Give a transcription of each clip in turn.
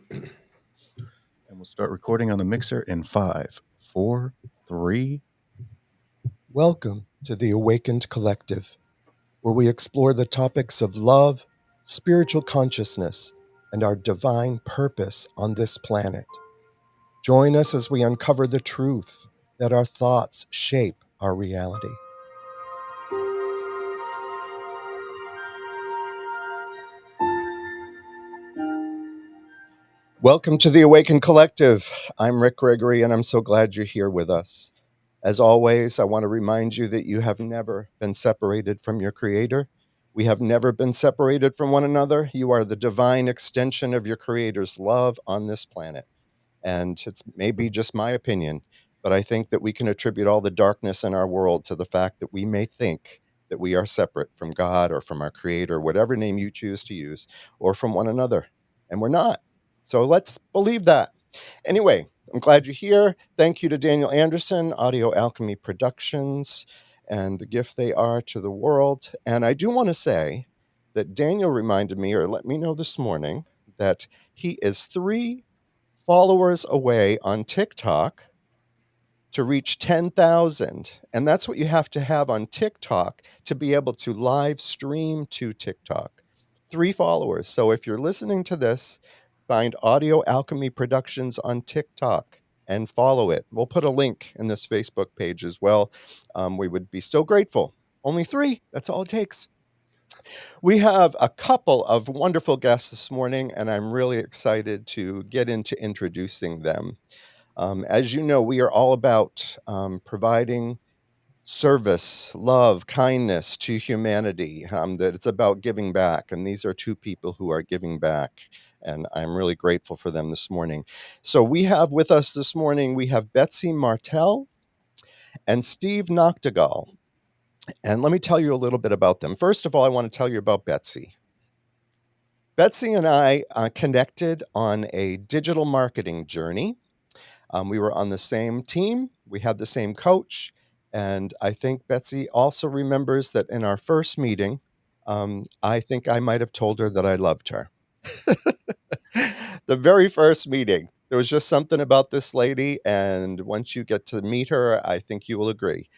And we'll start recording on the mixer in 5, 4, 3. Welcome to the Awakened Collective, where we explore the topics of love, spiritual consciousness, and our divine purpose on this planet. Join us as we uncover the truth that our thoughts shape our reality. Welcome to the Awakened Collective. I'm Rick Gregory, and I'm so glad you're here with us. As always, I want to remind you that you have never been separated from your Creator. We have never been separated from one another. You are the divine extension of your Creator's love on this planet. And it's maybe just my opinion, but I think that we can attribute all the darkness in our world to the fact that we may think that we are separate from God or from our Creator, whatever name you choose to use, or from one another. And we're not. So let's believe that. Anyway, I'm glad you're here. Thank you to Daniel Anderson, Audio Alchemy Productions, and the gift they are to the world. And I do want to say that Daniel reminded me, or let me know this morning, that he is 3 followers away on TikTok to reach 10,000. And that's what you have to have on TikTok to be able to live stream to TikTok. 3 followers. So if you're listening to this, find Audio Alchemy Productions on TikTok and follow it. We'll put a link in this Facebook page as well. We would be so grateful. Only 3. That's all it takes. We have a couple of wonderful guests this morning, and I'm really excited to get into introducing them. As you know, we are all about providing service, love, kindness to humanity, that it's about giving back. And these are 2 people who are giving back. And I'm really grateful for them this morning. So we have with us this morning, we have Betsy Martell and Steve Nachtigal. And let me tell you a little bit about them. First of all, I want to tell you about Betsy. Betsy and I connected on a digital marketing journey. We were on the same team. We had the same coach. And I think Betsy also remembers that in our first meeting, I think I might have told her that I loved her. The very first meeting, there was just something about this lady. And once you get to meet her, I think you will agree.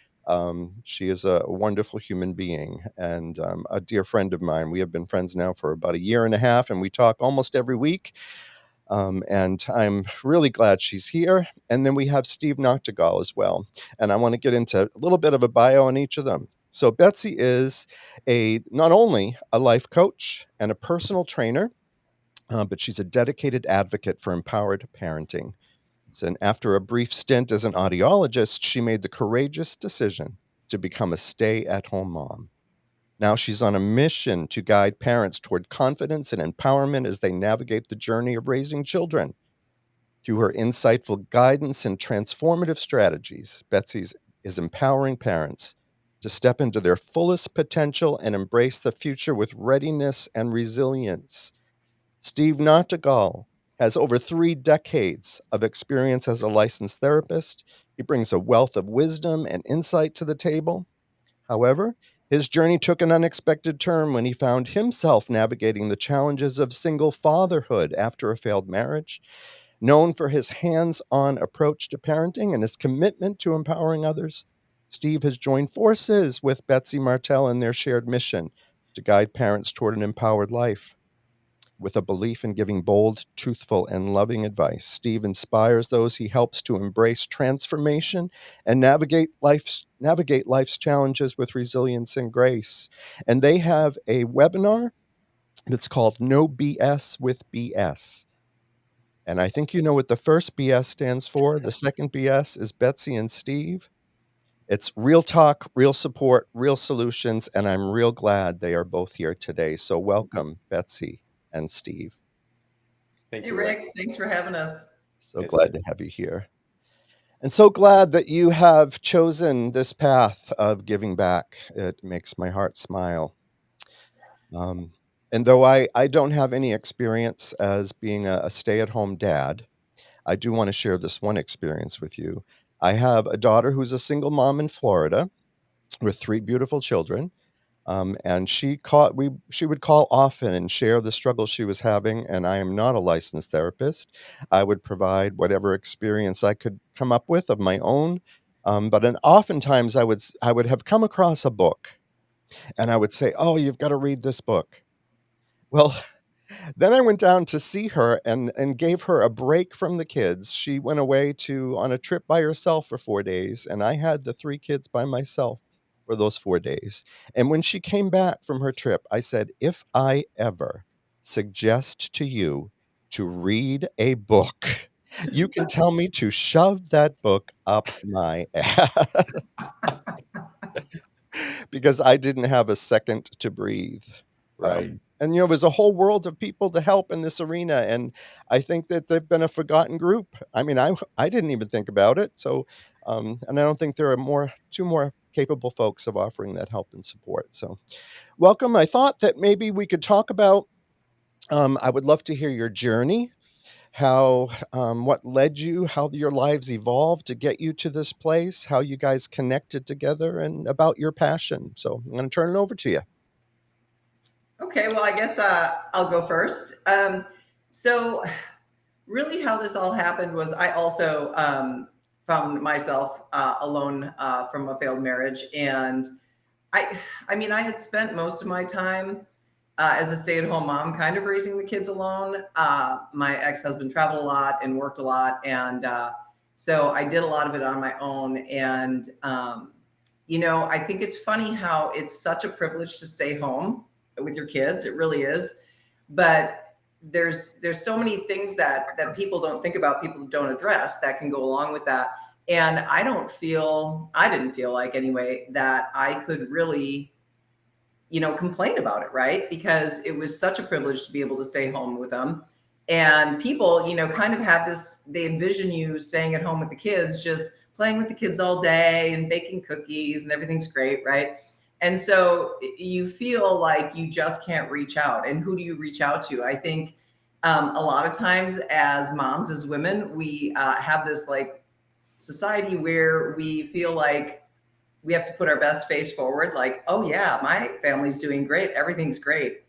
She is a wonderful human being and a dear friend of mine. We have been friends now for about a year and a half, and we talk almost every week. And I'm really glad she's here. And then we have Steve Nachtigal as well. And I want to get into a little bit of a bio on each of them. So Betsy is not only a life coach and a personal trainer, but she's a dedicated advocate for empowered parenting. So, and after a brief stint as an audiologist, she made the courageous decision to become a stay-at-home mom. Now she's on a mission to guide parents toward confidence and empowerment as they navigate the journey of raising children. Through her insightful guidance and transformative strategies, Betsy is empowering parents to step into their fullest potential and embrace the future with readiness and resilience. Steve Nachtigal has over 3 decades of experience as a licensed therapist. He brings a wealth of wisdom and insight to the table. However, his journey took an unexpected turn when he found himself navigating the challenges of single fatherhood after a failed marriage. Known for his hands-on approach to parenting and his commitment to empowering others, Steve has joined forces with Betsy Martell in their shared mission to guide parents toward an empowered life. With a belief in giving bold, truthful, and loving advice, Steve inspires those he helps to embrace transformation and navigate life's challenges with resilience and grace. And they have a webinar that's called No BS with BS. And I think you know what the first BS stands for. The second BS is Betsy and Steve. It's real talk, real support, real solutions, and I'm real glad they are both here today. So welcome, Betsy and Steve. Thank Hey, you, Rick. Thanks for having us. So glad to have you here. And so glad that you have chosen this path of giving back. It makes my heart smile. And though I don't have any experience as being a stay-at-home dad, I do want to share this one experience with you. I have a daughter who's a single mom in Florida with 3 beautiful children. And she would call often and share the struggles she was having, and I am not a licensed therapist. I would provide whatever experience I could come up with of my own, oftentimes I would have come across a book, and I would say, "Oh, you've gotta read this book." Well, then I went down to see her and gave her a break from the kids. She went away to on a trip by herself for 4 days, and I had the 3 kids by myself for those 4 days. And when she came back from her trip, I said, "If I ever suggest to you to read a book, you can tell me to shove that book up my ass." Because I didn't have a second to breathe. Right. And, there's a whole world of people to help in this arena, and I think that they've been a forgotten group. I mean, I didn't even think about it, and I don't think there are 2 more capable folks of offering that help and support, so welcome. I thought that maybe we could talk about, I would love to hear your journey, what led you, how your lives evolved to get you to this place, how you guys connected together, and about your passion. So I'm gonna turn it over to you. Okay, well, I guess I'll go first. So, really, how this all happened was I also found myself alone from a failed marriage, and I, I mean, I had spent most of my time as a stay-at-home mom, kind of raising the kids alone. My ex-husband traveled a lot and worked a lot, and so I did a lot of it on my own. And I think it's funny how it's such a privilege to stay home with your kids. It really is, but there's so many things that people don't think about, people don't address that can go along with that. And I didn't feel like anyway that I could really complain about it, right? Because it was such a privilege to be able to stay home with them. And people, kind of have this, they envision you staying at home with the kids, just playing with the kids all day and baking cookies and everything's great, right? And so you feel like you just can't reach out. And who do you reach out to? I think a lot of times as moms, as women, we have this like society where we feel like we have to put our best face forward, like, oh yeah, my family's doing great, everything's great,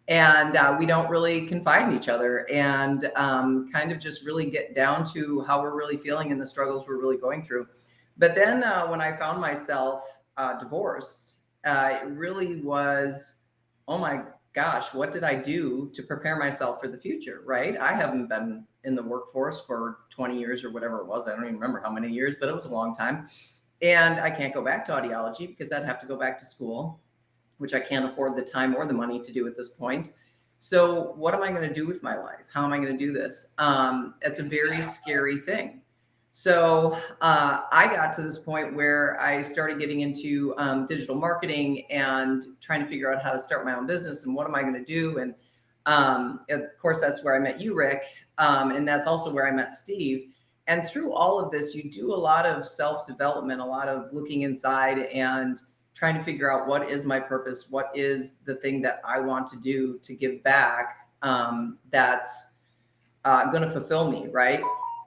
and we don't really confide in each other and kind of just really get down to how we're really feeling and the struggles we're really going through. But then when I found myself divorced, it really was, oh my gosh, what did I do to prepare myself for the future, right? I haven't been in the workforce for 20 years or whatever it was. I don't even remember how many years, but it was a long time. And I can't go back to audiology because I'd have to go back to school, which I can't afford the time or the money to do at this point. So, what am I going to do with my life? How am I going to do this? It's a very scary thing. So, I got to this point where I started getting into digital marketing and trying to figure out how to start my own business and what am I going to do. And of course, that's where I met you, Rick. And that's also where I met Steve. And through all of this, you do a lot of self development, a lot of looking inside and trying to figure out what is my purpose, what is the thing that I want to do to give back, that's going to fulfill me, right?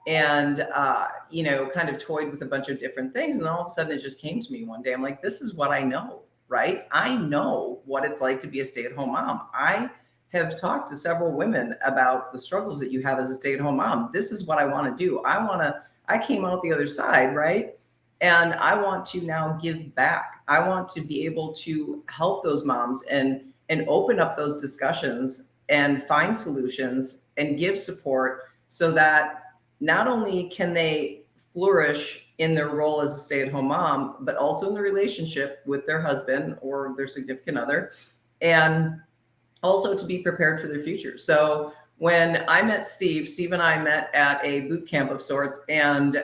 And kind of toyed with a bunch of different things, and all of a sudden it just came to me one day. I'm like, this is what I know, right? I know what it's like to be a stay-at-home mom. I have talked to several women about the struggles that you have as a stay-at-home mom. This is what I want to do. I came out the other side, right? And I want to now give back. I want to be able to help those moms and open up those discussions and find solutions and give support so that not only can they flourish in their role as a stay-at-home mom, but also in the relationship with their husband or their significant other, and also to be prepared for their future. So when I met Steve and I met at a boot camp of sorts, and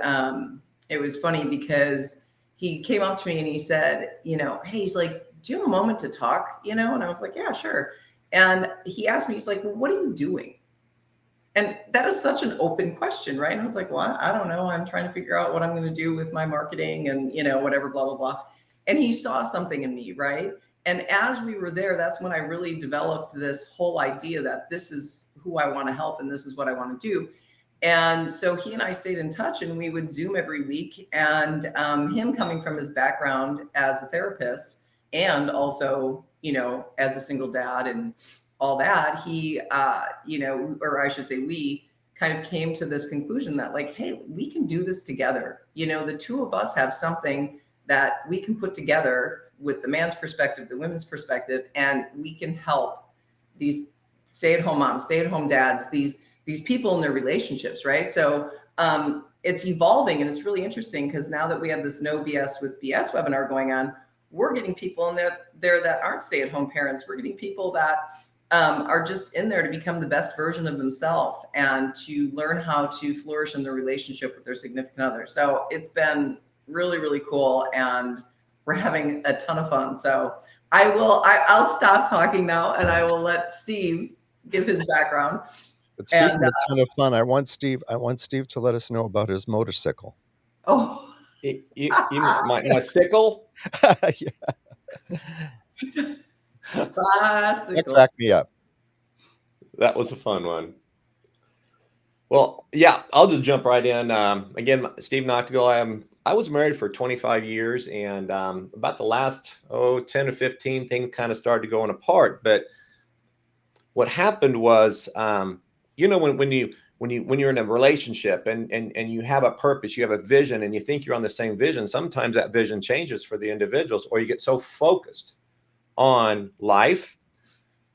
it was funny because he came up to me and he said, hey, he's like, do you have a moment to talk? And I was like, yeah, sure. And he asked me, he's like, well, what are you doing? And that is such an open question, right? And I was like, well, I don't know. I'm trying to figure out what I'm going to do with my marketing and, whatever, blah, blah, blah. And he saw something in me, right? And as we were there, that's when I really developed this whole idea that this is who I want to help and this is what I want to do. And so he and I stayed in touch and we would Zoom every week. And him coming from his background as a therapist, and also, as a single dad and all that, he, or I should say, we kind of came to this conclusion that, like, hey, we can do this together. The two of us have something that we can put together with the man's perspective, the women's perspective, and we can help these stay-at-home moms, stay-at-home dads, these people in their relationships, right? So it's evolving, and it's really interesting because now that we have this No BS with BS webinar going on, we're getting people in there that aren't stay-at-home parents. We're getting people that are just in there to become the best version of themselves and to learn how to flourish in their relationship with their significant other. So it's been really, really cool, and we're having a ton of fun. So I'll stop talking now, and I will let Steve give his background. But speaking of a ton of fun, I want Steve to let us know about his motorcycle. Oh, my sickle? Yeah. bicycle. That cracked me up. That was a fun one. Well, yeah, I'll just jump right in. Again, Steve Nachtigal. I was married for 25 years, and about the last 10 or 15, things kind of started going apart. But what happened was, when you're in a relationship and you have a purpose, you have a vision, and you think you're on the same vision, sometimes that vision changes for the individuals, or you get so focused on life.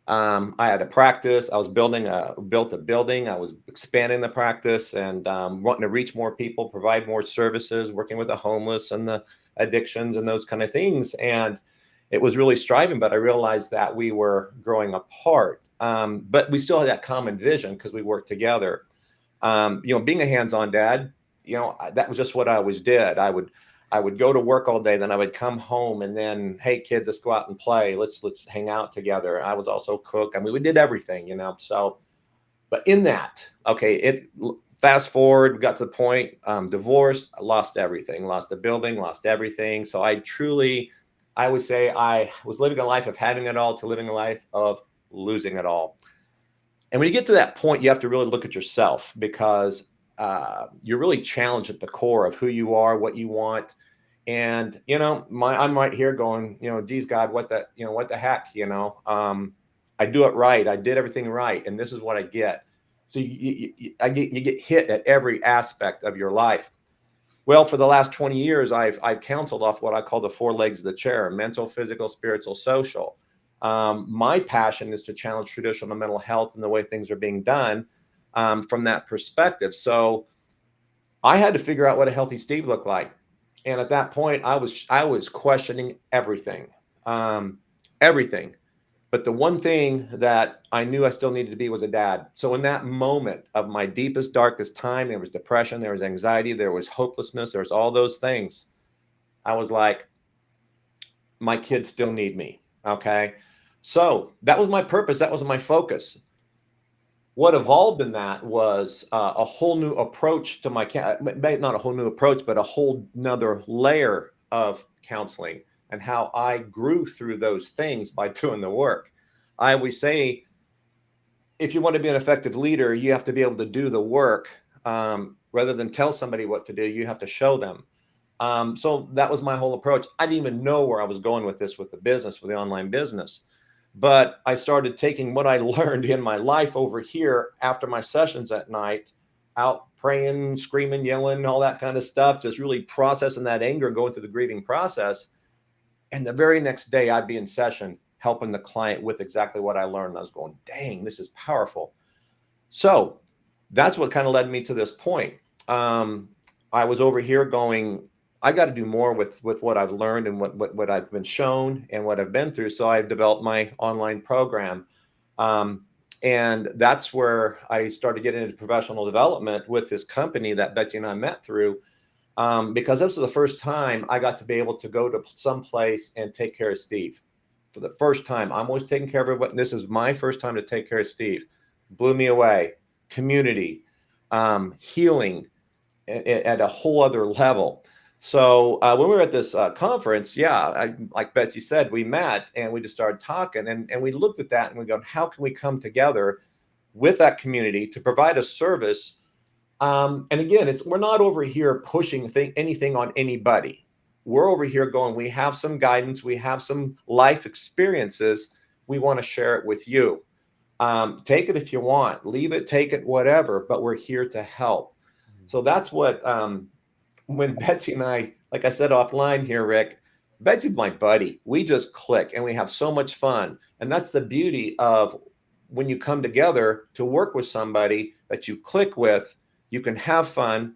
I had a practice. I was built a building. I was expanding the practice and wanting to reach more people, provide more services, working with the homeless and the addictions and those kind of things. And it was really striving, but I realized that we were growing apart. But we still had that common vision because we worked together. Being a hands-on dad, that was just what I always did. I would go to work all day, then I would come home, and then, hey kids, let's go out and play. Let's hang out together. I was also cook. I mean, we did everything, So, but in that, fast forward, we got to the point, divorced, I lost everything, lost the building, lost everything. So I would say I was living a life of having it all to living a life of losing it all. And when you get to that point, you have to really look at yourself, because you're really challenged at the core of who you are, what you want. And, I'm right here going, geez, God, what the heck, I do it right. I did everything right. And this is what I get. So you get hit at every aspect of your life. Well, for the last 20 years, I've counseled off what I call the 4 legs of the chair: mental, physical, spiritual, social. My passion is to challenge traditional mental health and the way things are being done from that perspective. So I had to figure out what a healthy Steve looked like. And at that point, I was questioning everything. Everything. But the one thing that I knew I still needed to be was a dad. So in that moment of my deepest, darkest time, there was depression, there was anxiety, there was hopelessness, there was all those things. I was like, my kids still need me. Okay. So that was my purpose. That was my focus. What evolved in that was a whole new approach to not a whole new approach, but a whole nother layer of counseling, and how I grew through those things by doing the work. I always say, if you want to be an effective leader, you have to be able to do the work. Rather than tell somebody what to do, you have to show them. So that was my whole approach. I didn't even know where I was going with this, with the business, with the online business. But I started taking what I learned in my life over here after my sessions at night, out praying, screaming, yelling, all that kind of stuff, just really processing that anger and going through the grieving process. And the very next day I'd be in session helping the client with exactly what I learned. I was going, dang, this is powerful. So that's what kind of led me to this point. I was over here going, I got to do more with what I've learned and what I've been shown and what I've been through. So I've developed my online program. And that's where I started getting into professional development with this company that Betsy and I met through, because this was the first time I got to be able to go to some place and take care of Steve. For the first time, I'm always taking care of everybody. This is my first time to take care of Steve. Blew me away. Community, healing at a whole other level. So when we were at this conference, like Betsy said, we met and we just started talking, and we looked at that and we go, how can we come together with that community to provide a service? And again, we're not over here pushing anything on anybody. we're over here going, we have some guidance, we have some life experiences. We want to share it with you. Take it if you want, leave it, take it, whatever, but we're here to help. So that's what, when Betsy and I, like I said offline here, Rick, Betsy's my buddy. We just click and we have so much fun. And that's the beauty of when you come together to work with somebody that you click with, you can have fun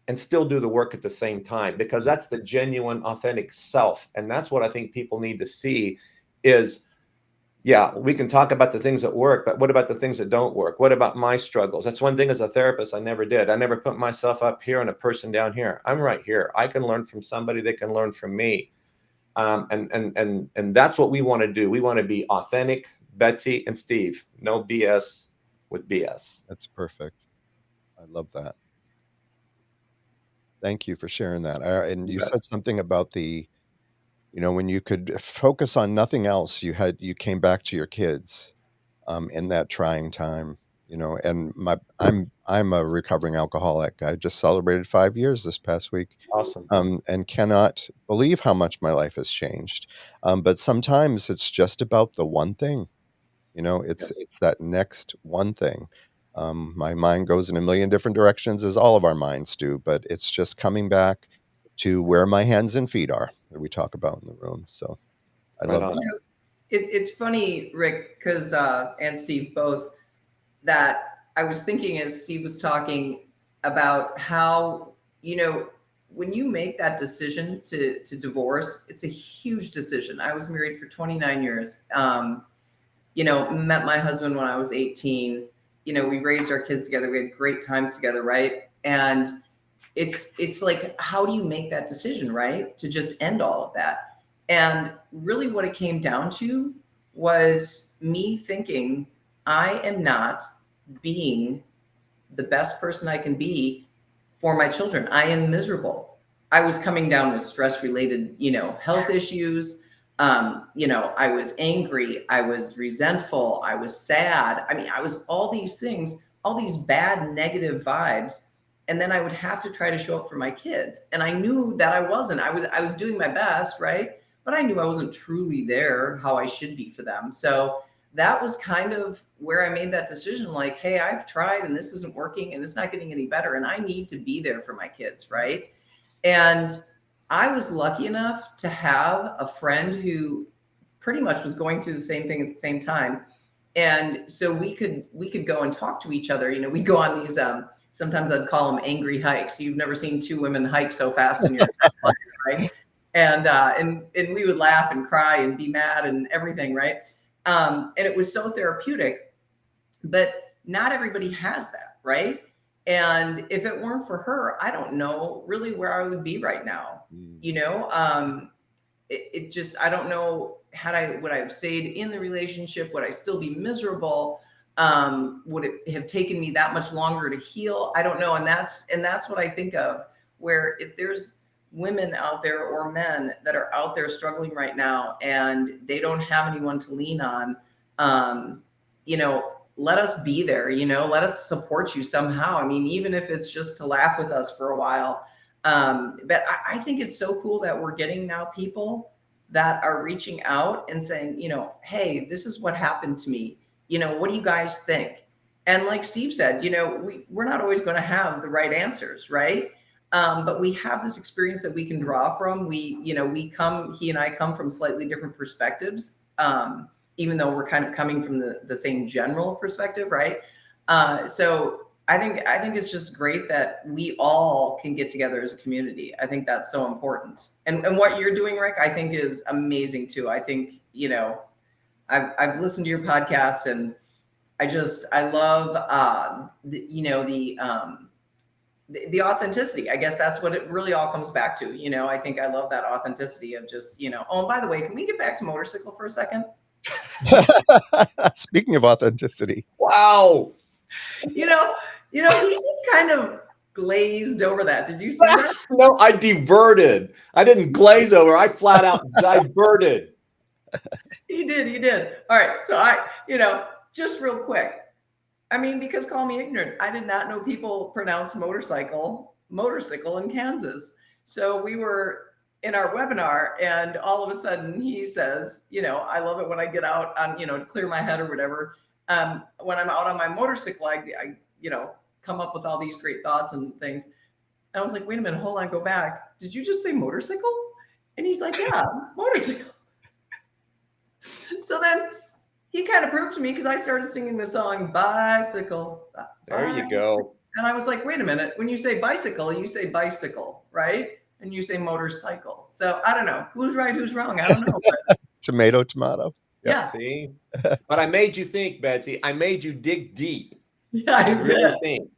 and still do the work at the same time, because that's the genuine, authentic self. And that's what I think people need to see is, yeah, we can talk about the things that work, but what about the things that don't work? What about my struggles? That's one thing as a therapist I never did. I never put myself up here and a person down here. I'm right here. I can learn from somebody. They can learn from me. And that's what we want to do. We want to be authentic, Betsy and Steve. No BS with BS. That's perfect. I love that. Thank you for sharing that. And you said something about when you could focus on nothing else, you came back to your kids in that trying time. And I'm a recovering alcoholic. I just celebrated 5 years this past week. Awesome. And cannot believe how much my life has changed. But sometimes it's just about the one thing. It's that next one thing. My mind goes in a million different directions, as all of our minds do, but it's just coming back to where my hands and feet are that we talk about in the room. So I love that. It's funny, Rick, because and Steve both, that I was thinking as Steve was talking about how, when you make that decision to divorce, it's a huge decision. I was married for 29 years. Met my husband when I was 18. We raised our kids together. We had great times together, right? And it's like, how do you make that decision, right? To just end all of that. And really what it came down to was me thinking, I am not being the best person I can be for my children. I am miserable. I was coming down with stress-related, health issues. I was angry. I was resentful. I was sad. I mean, I was all these things, all these bad, negative vibes. And then I would have to try to show up for my kids. And I knew that I wasn't. I was doing my best, right? But I knew I wasn't truly there how I should be for them. So that was kind of where I made that decision. Like, hey, I've tried and this isn't working and it's not getting any better. And I need to be there for my kids, right? And I was lucky enough to have a friend who pretty much was going through the same thing at the same time. And so we could go and talk to each other. We'd go on these, sometimes I'd call them angry hikes. You've never seen two women hike so fast in your life, right? And we would laugh and cry and be mad and everything, right? And it was so therapeutic, but not everybody has that, right? And if it weren't for her, I don't know really where I would be right now. It just, I don't know, would I have stayed in the relationship? Would I still be miserable? Would it have taken me that much longer to heal? I don't know. And that's what I think of, where if there's women out there or men that are out there struggling right now and they don't have anyone to lean on, let us be there, let us support you somehow. I mean, even if it's just to laugh with us for a while. But I think it's so cool that we're getting now people that are reaching out and saying, hey, this is what happened to me. What do you guys think? And like Steve said, we're not always going to have the right answers, right? But we have this experience that we can draw from. He and I come from slightly different perspectives, even though we're kind of coming from the same general perspective, right? So I think it's just great that we all can get together as a community. I think that's so important. And what you're doing, Rick, I think is amazing too. I think, I've listened to your podcasts and I love, the authenticity. I guess that's what it really all comes back to. I think I love that authenticity of just, oh, and by the way, can we get back to motorcycle for a second? Speaking of authenticity. Wow. He just kind of glazed over that. Did you see that? No, I diverted. I didn't glaze over. I flat out diverted. He did. All right. So just real quick. I mean, because call me ignorant, I did not know people pronounce motorcycle in Kansas. So we were in our webinar, and all of a sudden he says, I love it when I get out on, to clear my head or whatever. When I'm out on my motorcycle, I come up with all these great thoughts and things. And I was like, wait a minute, hold on, go back. Did you just say motorcycle? And he's like, yeah, motorcycle. So then he kind of proved to me, because I started singing the song Bicycle. There you go. And I was like, wait a minute, when you say bicycle, you say bicycle, right? And you say motorcycle. So I don't know who's right, who's wrong. I don't know. Tomato, tomato. Yeah. See, but I made you think, Betsy. I made you dig deep. Yeah, I really think.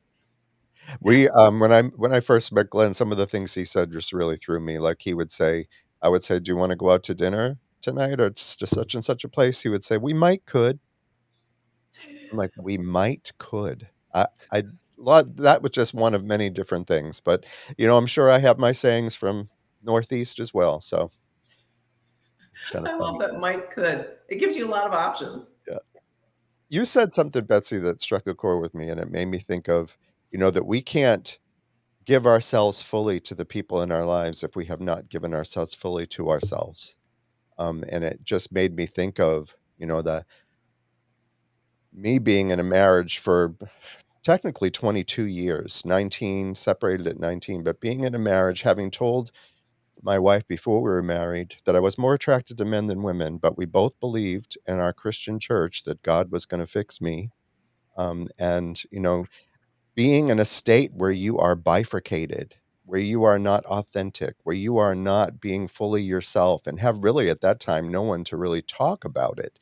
We when I first met Glenn, some of the things he said just really threw me. Like I would say, do you want to go out to dinner tonight, or it's just such and such a place? He would say, we might could. I'm like, we might could. That was just one of many different things, but I'm sure I have my sayings from Northeast as well. So it's kind of I funny. love that might could. It gives you a lot of options. Yeah. You said something, Betsy, that struck a chord with me, and it made me think of, that we can't give ourselves fully to the people in our lives if we have not given ourselves fully to ourselves. And it just made me think of, me being in a marriage for technically 22 years, 19, separated at 19, but being in a marriage, having told my wife before we were married that I was more attracted to men than women, but we both believed in our Christian church that God was going to fix me. And being in a state where you are bifurcated, where you are not authentic, where you are not being fully yourself, and have really at that time no one to really talk about it.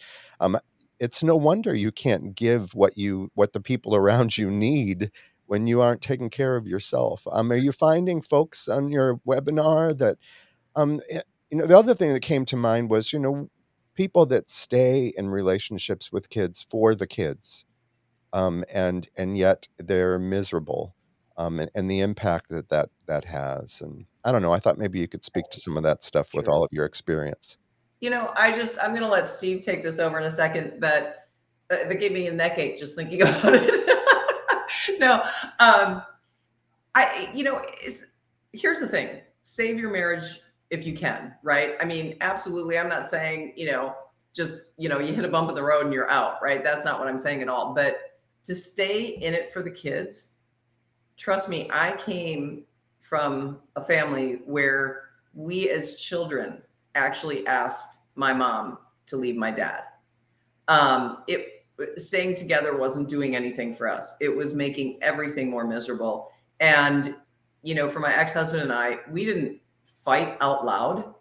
It's no wonder you can't give what the people around you need when you aren't taking care of yourself. Are you finding folks on your webinar that, the other thing that came to mind was, people that stay in relationships with kids for the kids, and yet they're miserable, and the impact that has. And I don't know, I thought maybe you could speak to some of that stuff with all of your experience. I'm going to let Steve take this over in a second, but that gave me a neck ache just thinking about it. No, here's the thing: save your marriage if you can, right? I mean, absolutely. I'm not saying, just, you hit a bump in the road and you're out, right? That's not what I'm saying at all. But to stay in it for the kids, trust me, I came from a family where we as children actually asked my mom to leave my dad. Staying together wasn't doing anything for us. It was making everything more miserable. And, for my ex-husband and I, we didn't fight out loud.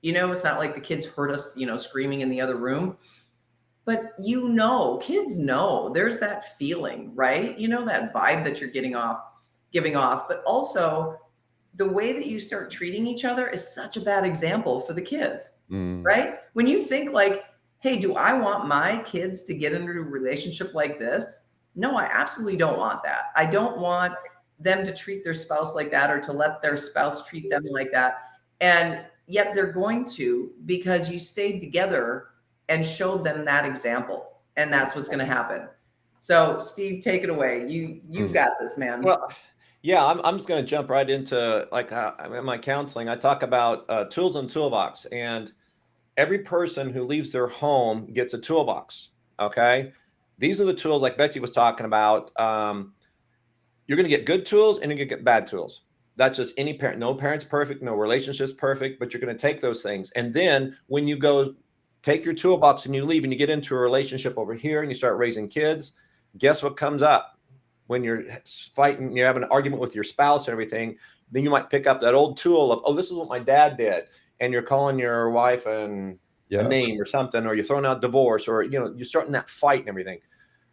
It's not like the kids heard us, screaming in the other room. But kids know there's that feeling, right? That vibe that you're giving off. But also the way that you start treating each other is such a bad example for the kids, right? When you think like, hey, do I want my kids to get into a relationship like this? No, I absolutely don't want that. I don't want them to treat their spouse like that, or to let their spouse treat them like that. And yet they're going to, because you stayed together and showed them that example. And that's what's going to happen. So Steve, take it away. You've got this, man. Well, yeah, I'm just going to jump right into, like, in my counseling, I talk about tools in the toolbox, and every person who leaves their home gets a toolbox. Okay. These are the tools like Betsy was talking about. You're going to get good tools and you're going to get bad tools. That's just any parent. No parent's perfect. No relationship's perfect, but you're going to take those things. And then when you go take your toolbox and you leave and you get into a relationship over here and you start raising kids, guess what comes up? When you're fighting, you're having an argument with your spouse and everything, then you might pick up that old tool of, oh, this is what my dad did. And you're calling your wife a name or something, or you're throwing out divorce, or, you're starting that fight and everything.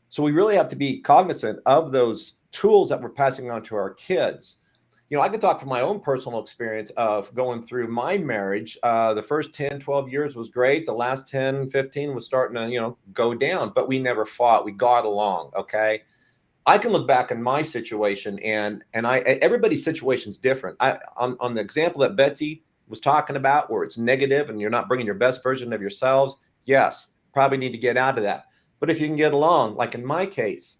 So we really have to be cognizant of those tools that we're passing on to our kids. I could talk from my own personal experience of going through my marriage. The first 10, 12 years was great. The last 10, 15 was starting to, go down, but we never fought. We got along. Okay. I can look back in my situation, and everybody's situation is different. On the example that Betsy was talking about, where it's negative and you're not bringing your best version of yourselves, yes, probably need to get out of that. But if you can get along, like in my case,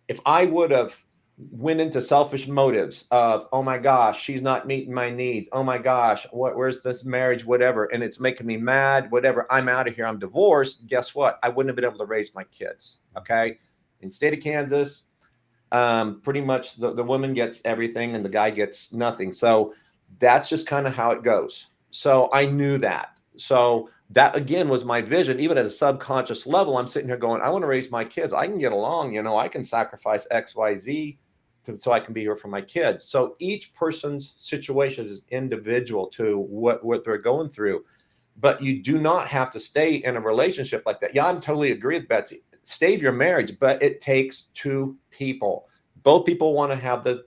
if I would have, went into selfish motives of, oh my gosh, she's not meeting my needs. Oh my gosh, where's this marriage, whatever. And it's making me mad, whatever. I'm out of here. I'm divorced. Guess what? I wouldn't have been able to raise my kids. Okay. In the state of Kansas, pretty much the woman gets everything and the guy gets nothing. So that's just kind of how it goes. So I knew that. So that again was my vision. Even at a subconscious level, I'm sitting here going, I want to raise my kids. I can get along, I can sacrifice X, Y, Z so I can be here for my kids. So each person's situation is individual to what they're going through. But you do not have to stay in a relationship like that. Yeah, I'm totally agree with Betsy. Stay your marriage, but it takes two people. Both people want to have the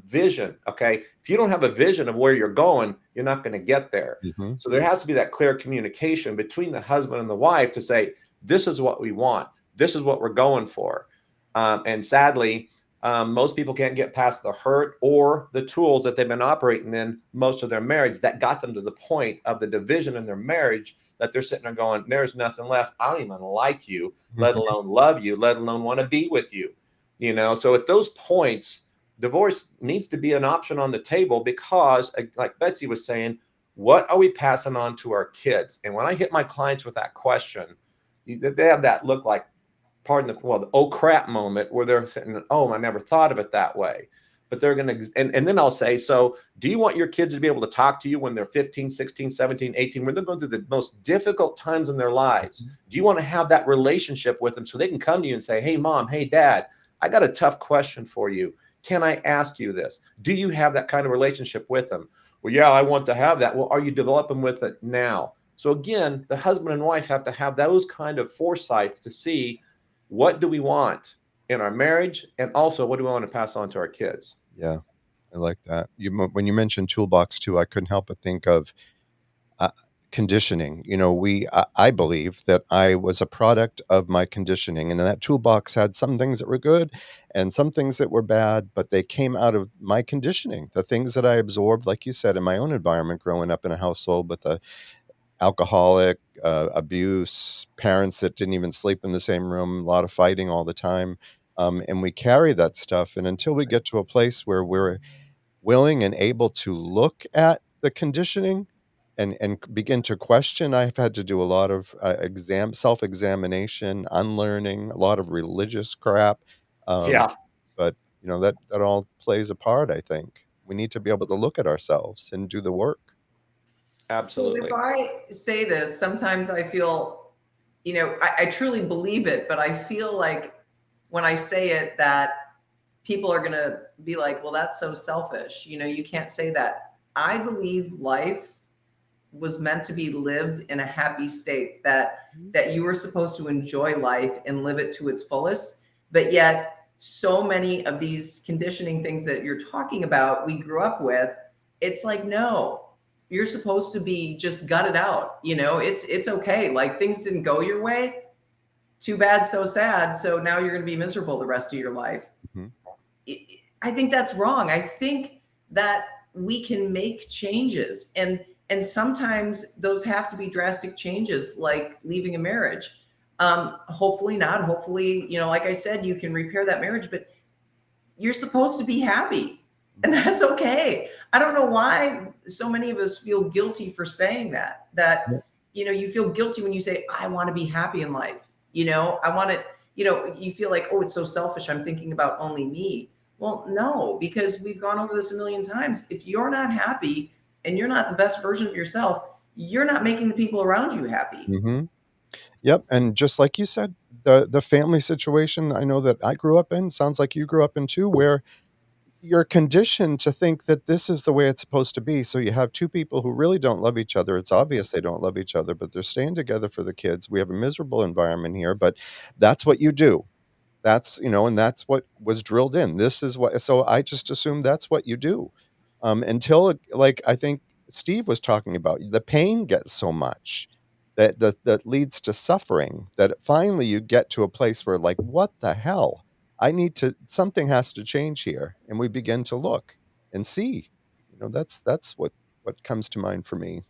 vision. Okay. If you don't have a vision of where you're going, you're not going to get there. Mm-hmm. So there has to be that clear communication between the husband and the wife to say, this is what we want. This is what we're going for. And sadly, most people can't get past the hurt or the tools that they've been operating in most of their marriage that got them to the point of the division in their marriage that they're sitting there going, there's nothing left. I don't even like you, let alone love you, let alone want to be with you. So at those points, divorce needs to be an option on the table because, like Betsy was saying, what are we passing on to our kids? And when I hit my clients with that question, they have that look like, the oh crap moment where they're saying, oh, I never thought of it that way. But they're going to, and then I'll say, so do you want your kids to be able to talk to you when they're 15, 16, 17, 18, when they're going through the most difficult times in their lives? Do you want to have that relationship with them so they can come to you and say, hey, mom, hey, dad, I got a tough question for you. Can I ask you this? Do you have that kind of relationship with them? Well, yeah, I want to have that. Well, are you developing with it now? So again, the husband and wife have to have those kind of foresights to see, what do we want in our marriage? And also, what do we want to pass on to our kids? Yeah, I like that. When you mentioned toolbox too, I couldn't help but think of conditioning. I believe that I was a product of my conditioning, and that toolbox had some things that were good and some things that were bad, but they came out of my conditioning, the things that I absorbed, like you said, in my own environment, growing up in a household with a alcoholic, abuse, parents that didn't even sleep in the same room, a lot of fighting all the time. And we carry that stuff. And until we get to a place where we're willing and able to look at the conditioning and begin to question, I've had to do a lot of self-examination, unlearning, a lot of religious crap. Um, Yeah, but that all plays a part, I think. We need to be able to look at ourselves and do the work. So if absolutely. I say this, sometimes I feel, I truly believe it, but I feel like when I say it that people are going to be like, well, that's so selfish. You can't say that. I believe life was meant to be lived in a happy state, that you were supposed to enjoy life and live it to its fullest. But yet so many of these conditioning things that you're talking about, we grew up with, it's like, no, you're supposed to be just gutted out. It's okay. Like, things didn't go your way. Too bad, so sad. So now you're going to be miserable the rest of your life. Mm-hmm. I think that's wrong. I think that we can make changes, and sometimes those have to be drastic changes, like leaving a marriage. Hopefully not. Hopefully, like I said, you can repair that marriage, but you're supposed to be happy, and that's okay. I don't know why so many of us feel guilty for saying that. Yeah. You feel guilty when you say, I want to be happy in life. I want it. You feel like, oh, it's so selfish. I'm thinking about only me. Well, no, because we've gone over this a million times. If you're not happy and you're not the best version of yourself, you're not making the people around you happy. Mm-hmm. Yep, and just like you said, the family situation I know that I grew up in, sounds like you grew up in too, where you're conditioned to think that this is the way it's supposed to be. So you have two people who really don't love each other. It's obvious they don't love each other, but they're staying together for the kids. We have a miserable environment here, but that's what you do. And that's what was drilled in. This is what, so I just assume that's what you do. Until, like, I think Steve was talking about, the pain gets so much that leads to suffering, that finally you get to a place where, like, what the hell? Something has to change here. And we begin to look and see, that's what comes to mind for me.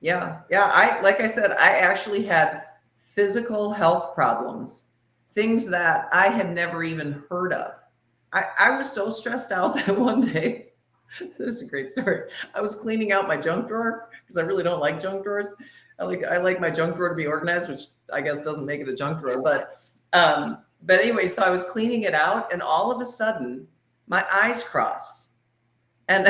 Yeah. Yeah. Like I said, I actually had physical health problems, things that I had never even heard of. I was so stressed out that one day, this is a great story. I was cleaning out my junk drawer because I really don't like junk drawers. I like my junk drawer to be organized, which I guess doesn't make it a junk drawer. But anyway, so I was cleaning it out, and all of a sudden, my eyes crossed, and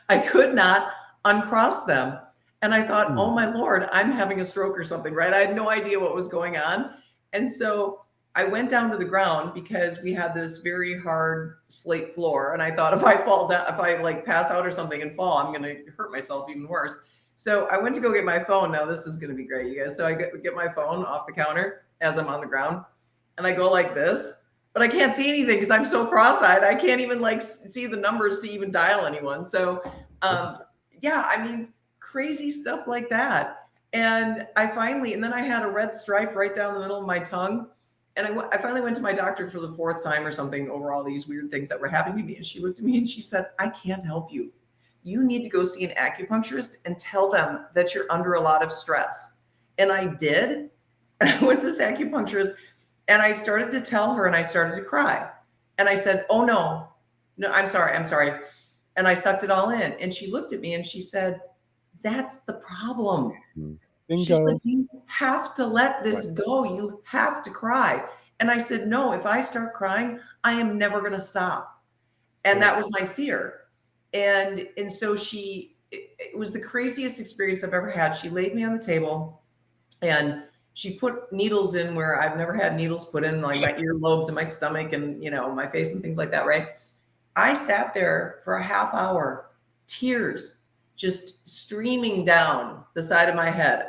I could not uncross them. And I thought, oh my Lord, I'm having a stroke or something, right? I had no idea what was going on. And so I went down to the ground because we had this very hard slate floor. And I thought if I fall down, if I like pass out or something and fall, I'm going to hurt myself even worse. So I went to go get my phone. Now this is going to be great, you guys. So I get my phone off the counter as I'm on the ground, and I go like this, but I can't see anything because I'm so cross-eyed. I can't even like see the numbers to even dial anyone. So yeah, I mean, crazy stuff like that. And and then I had a red stripe right down the middle of my tongue. And I finally went to my doctor for the 4th time or something over all these weird things that were happening to me. And she looked at me and she said, I can't help you. You need to go see an acupuncturist and tell them that you're under a lot of stress. And I did. And I went to this acupuncturist and I started to tell her and I started to cry. And I said, oh no, I'm sorry. And I sucked it all in. And she looked at me and she said, that's the problem. Bingo. She said, you have to let this go. You have to cry. And I said, no, if I start crying, I am never going to stop. And that was my fear. And so it was the craziest experience I've ever had. She laid me on the table and she put needles in where I've never had needles put in, like my earlobes and my stomach and, my face and things like that, right? I sat there for a half hour, tears just streaming down the side of my head.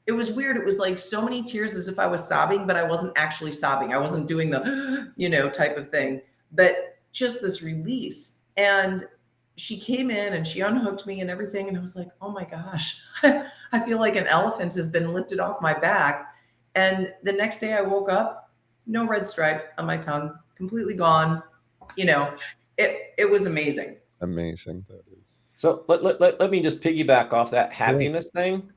It was weird. It was like so many tears as if I was sobbing, but I wasn't actually sobbing. I wasn't doing the, type of thing, but just this release. And she came in and she unhooked me and everything. And I was like, oh my gosh, I feel like an elephant has been lifted off my back. And the next day I woke up, no red stripe on my tongue, completely gone. It was amazing. Amazing. That is. So let me just piggyback off that happiness thing.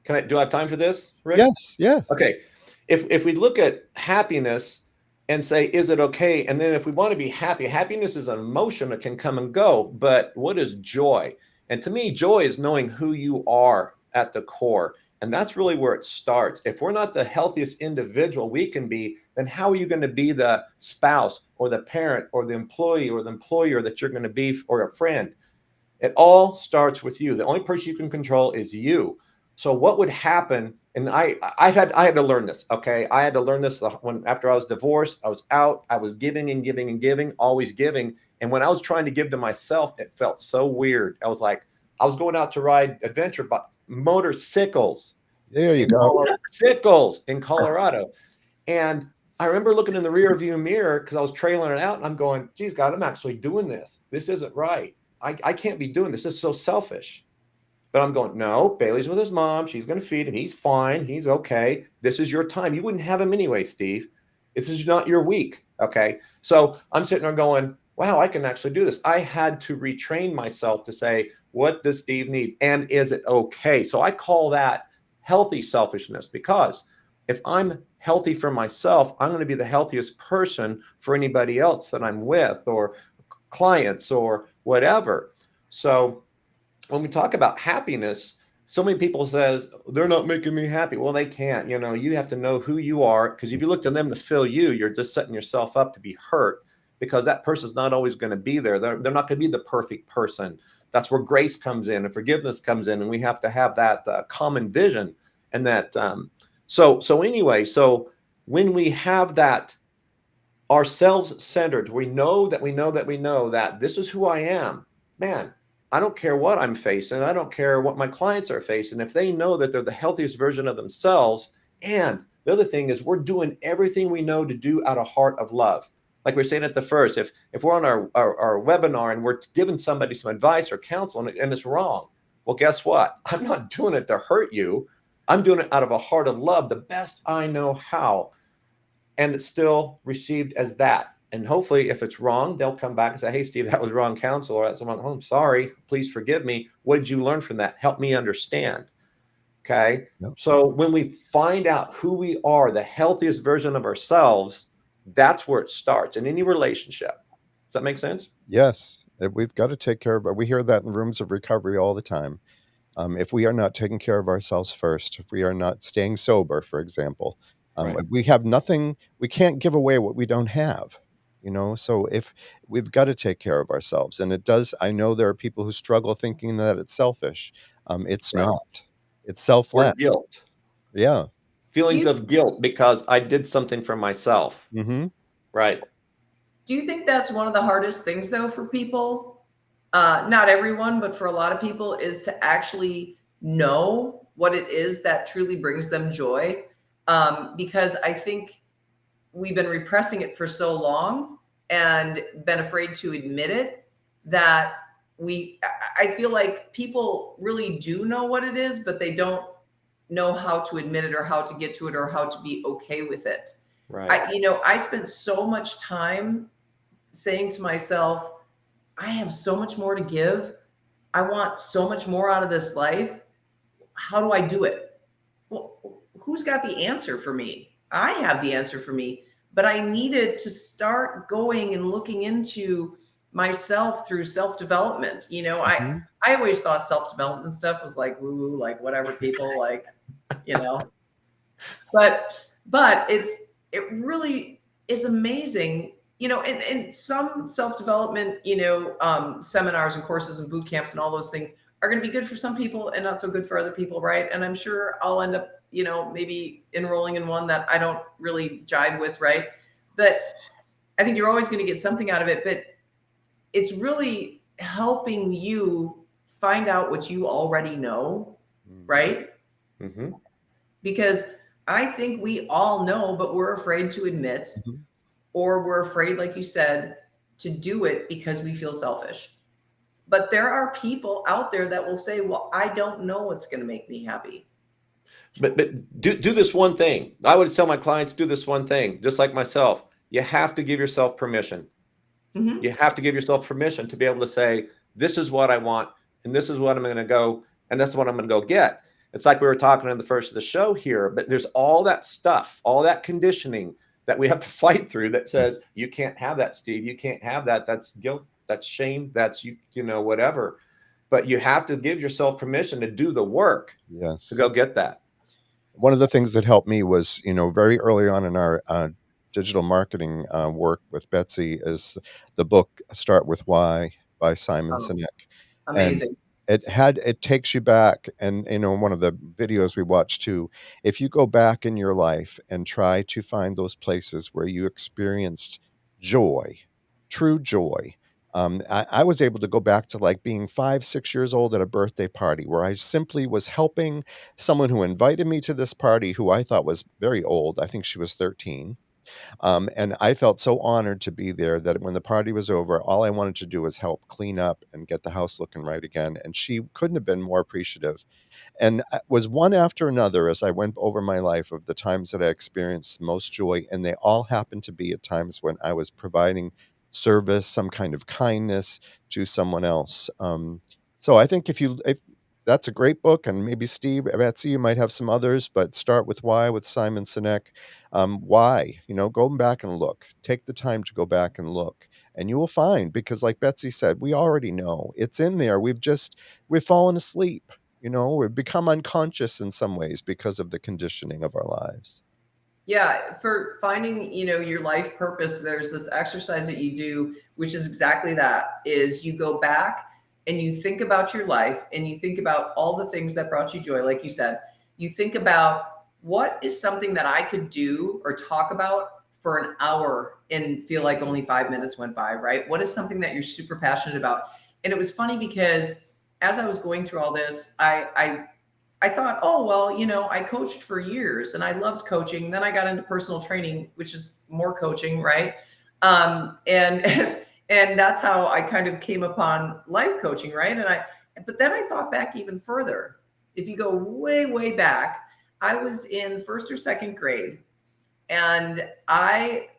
Do I have time for this, Rick? Yes. Yeah. Okay. If we look at happiness and say, is it okay? And then if we want to be happy, happiness is an emotion that can come and go. But what is joy? And to me, joy is knowing who you are at the core. And that's really where it starts. If we're not the healthiest individual we can be, then how are you going to be the spouse or the parent or the employee or the employer that you're going to be, or a friend? It all starts with you. The only person you can control is you. So what would happen? And I had to learn this. Okay. I had to learn this after I was divorced. I was out. I was giving and giving and giving, always giving. And when I was trying to give to myself, it felt so weird. I was like, I was going out to ride adventure motorcycles. There you go. Motorcycles in Colorado. And I remember looking in the rear view mirror because I was trailing it out and I'm going, geez, God, I'm actually doing this. This isn't right. I can't be doing this. This is so selfish. But I'm going, no, Bailey's with his mom. She's going to feed him. He's fine. He's okay. This is your time. You wouldn't have him anyway, Steve. This is not your week. Okay. So I'm sitting there going, wow, I can actually do this. I had to retrain myself to say, what does Steve need? And is it okay? So I call that healthy selfishness, because if I'm healthy for myself, I'm going to be the healthiest person for anybody else that I'm with, or clients or whatever. So when we talk about happiness, so many people says they're not making me happy. Well, they can't. You have to know who you are, because if you look to them to fill you, you're just setting yourself up to be hurt, because that person's not always going to be there. They're not going to be the perfect person. That's where grace comes in and forgiveness comes in, and we have to have that common vision. And that so when we have that ourselves centered, we know that this is who I am, man. I don't care what I'm facing. I don't care what my clients are facing. If they know that they're the healthiest version of themselves. And the other thing is, we're doing everything we know to do out of heart of love. Like we were saying at the first, if we're on our webinar and we're giving somebody some advice or counsel and it's wrong, well, guess what? I'm not doing it to hurt you. I'm doing it out of a heart of love, the best I know how. And it's still received as that. And hopefully if it's wrong, they'll come back and say, hey, Steve, that was wrong counsel. Or someone, oh, I'm sorry. Please forgive me. What did you learn from that? Help me understand. Okay. Yep. So when we find out who we are, the healthiest version of ourselves, That's where it starts in any relationship. Does that make sense? Yes, we've got to take care of it. We hear that in rooms of recovery all the time. If we are not taking care of ourselves first, if we are not staying sober, for example, Right. we have nothing, we can't give away what we don't have, you know? So if we've got to take care of ourselves, and it does, I know there are people who struggle thinking that it's selfish. It's Right. not, it's Or selfless. guilt. Yeah. Do Feelings you of guilt because I did something for myself. Hmm. Right. do you think that's one of the hardest things though for people? Not everyone, but for a lot of people, is to actually know what it is that truly brings them joy. Because I think we've been repressing it for so long and been afraid to admit it that I feel like people really do know what it is, but they don't know how to admit it or how to get to it or how to be okay with it. Right. I spent so much time saying to myself, I have so much more to give. I want so much more out of this life. How do I do it? Well, who's got the answer for me? I have the answer for me, but I needed to start going and looking into myself through self-development. Hmm. I always thought self-development stuff was like woo woo, like whatever people like, you know. But it really is amazing, and some self-development, seminars and courses and boot camps and all those things are going to be good for some people and not so good for other people, right? And I'm sure I'll end up, maybe enrolling in one that I don't really jive with, right? But I think you're always going to get something out of it, but it's really helping you find out what you already know, right? Mm-hmm. Because I think we all know, but we're afraid to admit, Hmm. or we're afraid, like you said, to do it because we feel selfish. But there are people out there that will say, well, I don't know what's going to make me happy. But do this one thing. I would tell my clients, do this one thing, just like myself. You have to give yourself permission. Mm-hmm. You have to give yourself permission to be able to say, this is what I want, and this is what I'm going to go, and that's what I'm going to go get. It's like we were talking in the first of the show here, but there's all that stuff, all that conditioning that we have to fight through that says, you can't have that, Steve. You can't have that. That's guilt. That's shame. That's whatever. But you have to give yourself permission to do the work to Yes. go get that. One of the things that helped me was, very early on in our digital marketing work with Betsy is the book Start With Why by Simon Oh, Sinek. And amazing. it takes you back. And, one of the videos we watched too, if you go back in your life and try to find those places where you experienced joy, true joy. I was able to go back to like being 5, 6 years old at a birthday party where I simply was helping someone who invited me to this party who I thought was very old. I think she was 13. And I felt so honored to be there that when the party was over, all I wanted to do was help clean up and get the house looking right again. And she couldn't have been more appreciative. And it was one after another as I went over my life of the times that I experienced most joy. And they all happened to be at times when I was providing service, some kind of kindness to someone else. So I think if that's a great book, and maybe Steve, Betsy, you might have some others, but Start With Why with Simon Sinek. Why? Go back and look. Take the time to go back and look, and you will find, because like Betsy said, we already know it's in there. We've fallen asleep. We've become unconscious in some ways because of the conditioning of our lives. Yeah, for finding, your life purpose, there's this exercise that you do, which is exactly that, is you go back and you think about your life and you think about all the things that brought you joy. Like you said, you think about what is something that I could do or talk about for an hour and feel like only 5 minutes went by, right? What is something that you're super passionate about? And it was funny because as I was going through all this, I thought, oh, well, I coached for years and I loved coaching. Then I got into personal training, which is more coaching, right? And and that's how I kind of came upon life coaching, right? But then I thought back even further. If you go way, way back, I was in first or second grade, and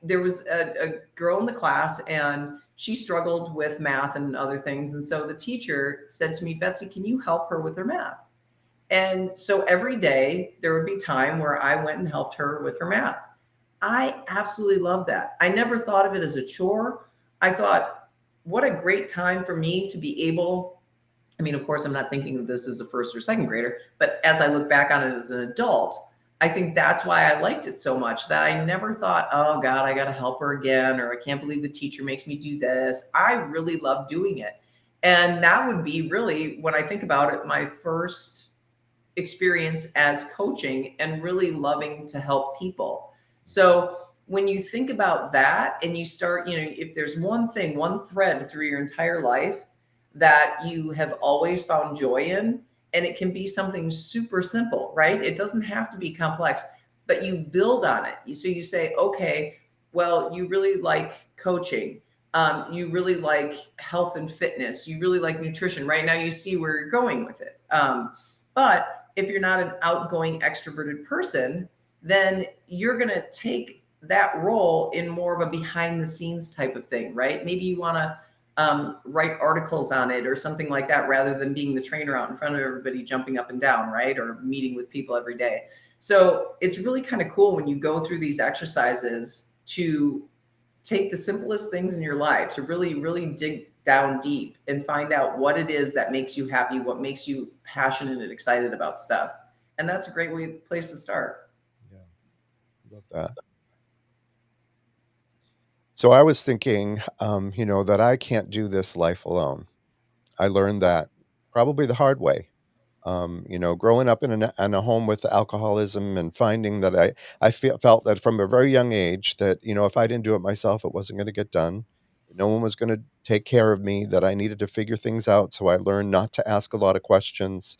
there was a girl in the class, and she struggled with math and other things. And so the teacher said to me, Betsy, can you help her with her math? And so every day there would be time where I went and helped her with her math. I absolutely love that. I never thought of it as a chore. I thought, what a great time for me to be able. I mean, of course, I'm not thinking of this as a first or second grader, but as I look back on it as an adult, I think that's why I liked it so much, that I never thought, oh God, I got to help her again, or I can't believe the teacher makes me do this. I really love doing it. And that would be really, when I think about it, my first experience as coaching and really loving to help people. So when you think about that and you start, if there's one thing, one thread through your entire life that you have always found joy in, and it can be something super simple, right? It doesn't have to be complex, but you build on it. So you say, okay, well, you really like coaching. You really like health and fitness. You really like nutrition. Right now, you see where you're going with it. But if you're not an outgoing, extroverted person, then you're going to take that role in more of a behind the scenes type of thing, right? Maybe you want to write articles on it or something like that, rather than being the trainer out in front of everybody jumping up and down, right? Or meeting with people every day. So it's really kind of cool when you go through these exercises to take the simplest things in your life to really, really dig down deep and find out what it is that makes you happy, what makes you passionate and excited about stuff. And that's a great place to start. Yeah, love that. So I was thinking, that I can't do this life alone. I learned that probably the hard way. Growing up in a home with alcoholism and finding that felt that from a very young age that, if I didn't do it myself, it wasn't going to get done. No one was going to take care of me, that I needed to figure things out. So I learned not to ask a lot of questions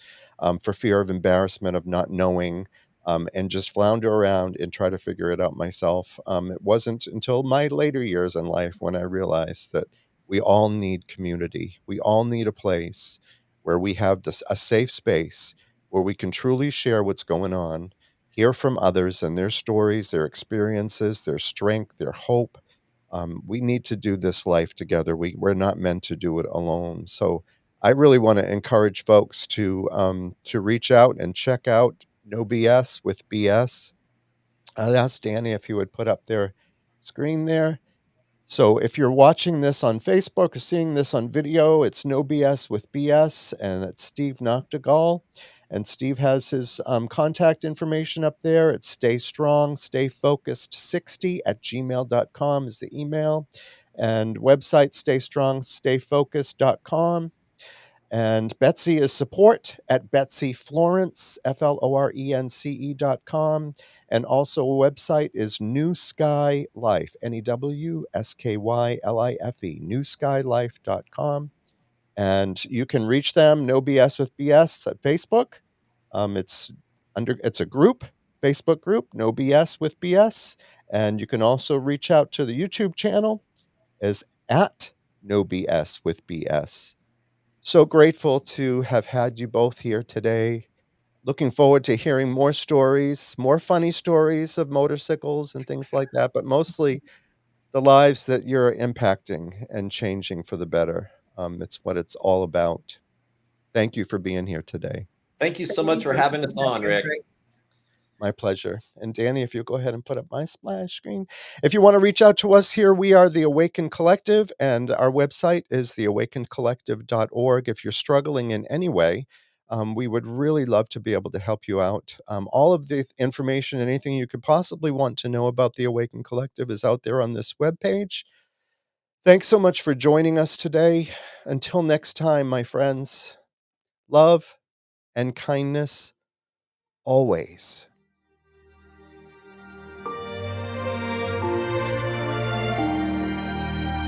for fear of embarrassment, of not knowing, and just flounder around and try to figure it out myself. It wasn't until my later years in life when I realized that we all need community. We all need a place where we have a safe space where we can truly share what's going on, hear from others and their stories, their experiences, their strength, their hope. We need to do this life together. We're not meant to do it alone. So I really want to encourage folks to reach out and check out No BS with BS. I'd ask Danny if he would put up their screen there. So if you're watching this on Facebook or seeing this on video, it's No BS with BS, and it's Steve Nachtigal. And Steve has his contact information up there. It's stay strong, stay focused 60 at gmail.com is the email. And website staystrongstayfocused.com. And Betsy is support at Betsy Florence, FLORENCE.com. And also a website is New Sky Life, NEWSKYLIFE, newskylife.com. And you can reach them, No BS with BS, at Facebook. It's a group, Facebook group, No BS with BS. And you can also reach out to the YouTube channel as at No BS with BS. So grateful to have had you both here today. Looking forward to hearing more stories, more funny stories of motorcycles and things like that, but mostly the lives that you're impacting and changing for the better. It's what it's all about. Thank you for being here today. Thank you so Thank you much for so much. having us on, It was Rick. great. My pleasure. And Danny, if you'll go ahead and put up my splash screen. If you want to reach out to us here, we are the Awakened Collective, and our website is theawakenedcollective.org. If you're struggling in any way, we would really love to be able to help you out. All of the information, anything you could possibly want to know about the Awakened Collective is out there on this webpage. Thanks so much for joining us today. Until next time, my friends, love and kindness always.